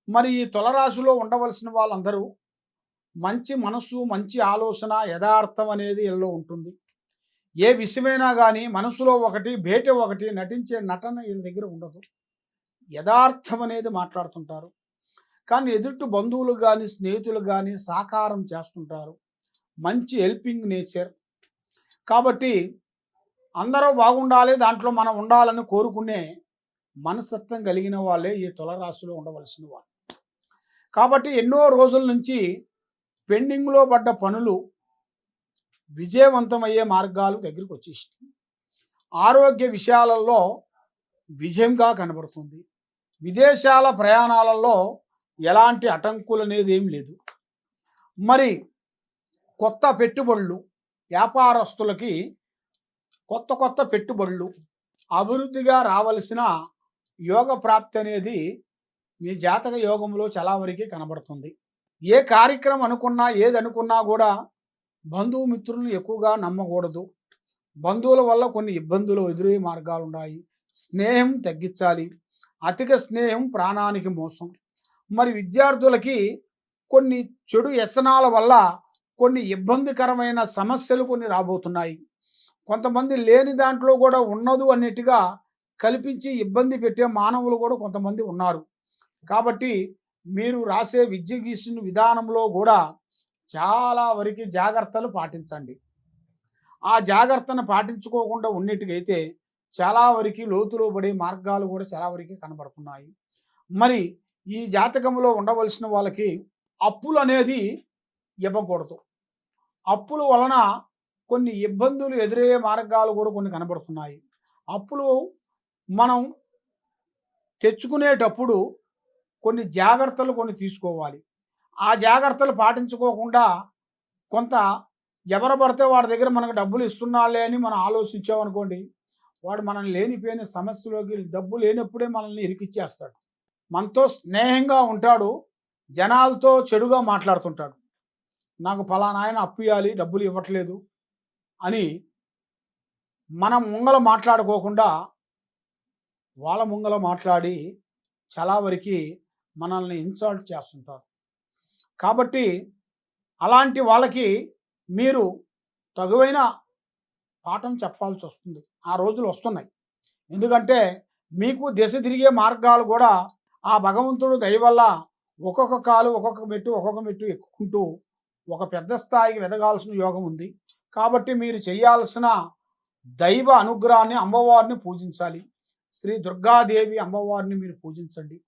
మరి ఈ తులరాశిలో ఉండవలసిన వాళ్ళందరూ మంచి మనసు, మంచి ఆలోచన, యథార్థం అనేది ఈళ్ళలో ఉంటుంది. ఏ విషయమైనా గానీ మనసులో ఒకటి, బయట ఒకటి నటించే నటన ఈళ్ళ దగ్గర ఉండదు. యథార్థం అనేది మాట్లాడుతుంటారు. కానీ ఎదుటి బంధువులు గాని, స్నేహితులు గాని సాకారం చేస్తుంటారు. మంచి హెల్పింగ్ నేచర్. కాబట్టి అందరూ బాగుండాలి, దాంట్లో మనం ఉండాలని కోరుకునే మనస్తత్వం కలిగిన వాళ్ళే ఈ తులరాశిలో ఉండవలసిన వాళ్ళు. కాబట్టి ఎన్నో రోజుల నుంచి పెండింగ్‌లో పడ్డ పనులు విజయవంతమయ్యే మార్గాలు దగ్గరికొచ్చేసినాయి. ఆరోగ్య విషయాలలో విజయంగా కనబడుతుంది. విదేశాల ప్రయాణాలలో ఎలాంటి అటంకులనేది ఏమి లేదు. మరి కొత్త పెట్టుబడులు, వ్యాపారస్తులకి కొత్త పెట్టుబడులు, అభివృద్ధిగా రావలసిన యోగ ప్రాప్తి అనేది మీ జాతక యోగంలో చాలా వరకి కనబడుతుంది. ఏ కార్యక్రమం అనుకున్నా, ఏదనుకున్నా గూడా బంధుమిత్రులను ఎక్కువగా నమ్మకూడదు. బంధువుల వల్ల కొన్ని ఇబ్బందులు ఎదురయ్యే మార్గాలున్నాయి. స్నేహం తగ్గించాలి. అధిక స్నేహం ప్రాణానికి మోసం. మరి విద్యార్థులకి కొన్ని చెడు వ్యసనాల వల్ల కొన్ని ఇబ్బందికరమైన సమస్యలు కొన్ని రాబోతున్నాయి. కొంతమంది లేని దాంట్లో కూడా ఉన్నదు అన్నట్టుగా కల్పించి ఇబ్బంది పెట్టే మానవులు కూడా కొంతమంది ఉన్నారు. కాబట్టి మీరు రాసే విద్య గీసిన విధానంలో కూడా చాలా వరకు జాగ్రత్తలు పాటించండి. ఆ జాగ్రత్తను పాటించుకోకుండా ఉన్నట్టుగైతే చాలా వరకు లోతులో పడే మార్గాలు కూడా చాలా వరకు కనబడుతున్నాయి. మరి ఈ జాతకంలో ఉండవలసిన వాళ్ళకి అప్పులనేది ఇవ్వకూడదు. అప్పుల వలన కొన్ని ఇబ్బందులు ఎదురయ్యే మార్గాలు కూడా కొన్ని కనబడుతున్నాయి. అప్పులు మనం తెచ్చుకునేటప్పుడు కొన్ని జాగ్రత్తలు కొన్ని తీసుకోవాలి. ఆ జాగ్రత్తలు పాటించుకోకుండా కొంత ఎవరు పడితే వాడి దగ్గర మనకు డబ్బులు ఇస్తున్నాడులే అని మనం ఆలోచించామనుకోండి, వాడు మనల్ని లేనిపోయిన సమస్యలోకి డబ్బు లేనప్పుడే మనల్ని ఇరికిచ్చేస్తాడు. మనతో స్నేహంగా ఉంటాడు, జనాలతో చెడుగా మాట్లాడుతుంటాడు. నాకు పలానా ఆయన అప్పు ఇయ్యాలి, డబ్బులు ఇవ్వట్లేదు అని మనం ముంగల మాట్లాడుకోకుండా వాళ్ళ ముంగల మాట్లాడి చాలా వరకి మనల్ని ఇన్సల్ట్ చేస్తుంటారు. కాబట్టి అలాంటి వాళ్ళకి మీరు తగువైన పాఠం చెప్పాల్సొస్తుంది. ఆ రోజులు వస్తున్నాయి. ఎందుకంటే మీకు దిశ తిరిగే మార్గాలు కూడా ఆ భగవంతుడు దయ వల్ల ఒక్కొక్క కాలు, ఒక్కొక్క మెట్టు ఎక్కుకుంటూ ఒక పెద్ద స్థాయికి ఎదగాల్సిన యోగం ఉంది. కాబట్టి మీరు చేయాల్సిన దైవ అనుగ్రహాన్ని అమ్మవారిని పూజించాలి. శ్రీ దుర్గాదేవి అమ్మవారిని మీరు పూజించండి.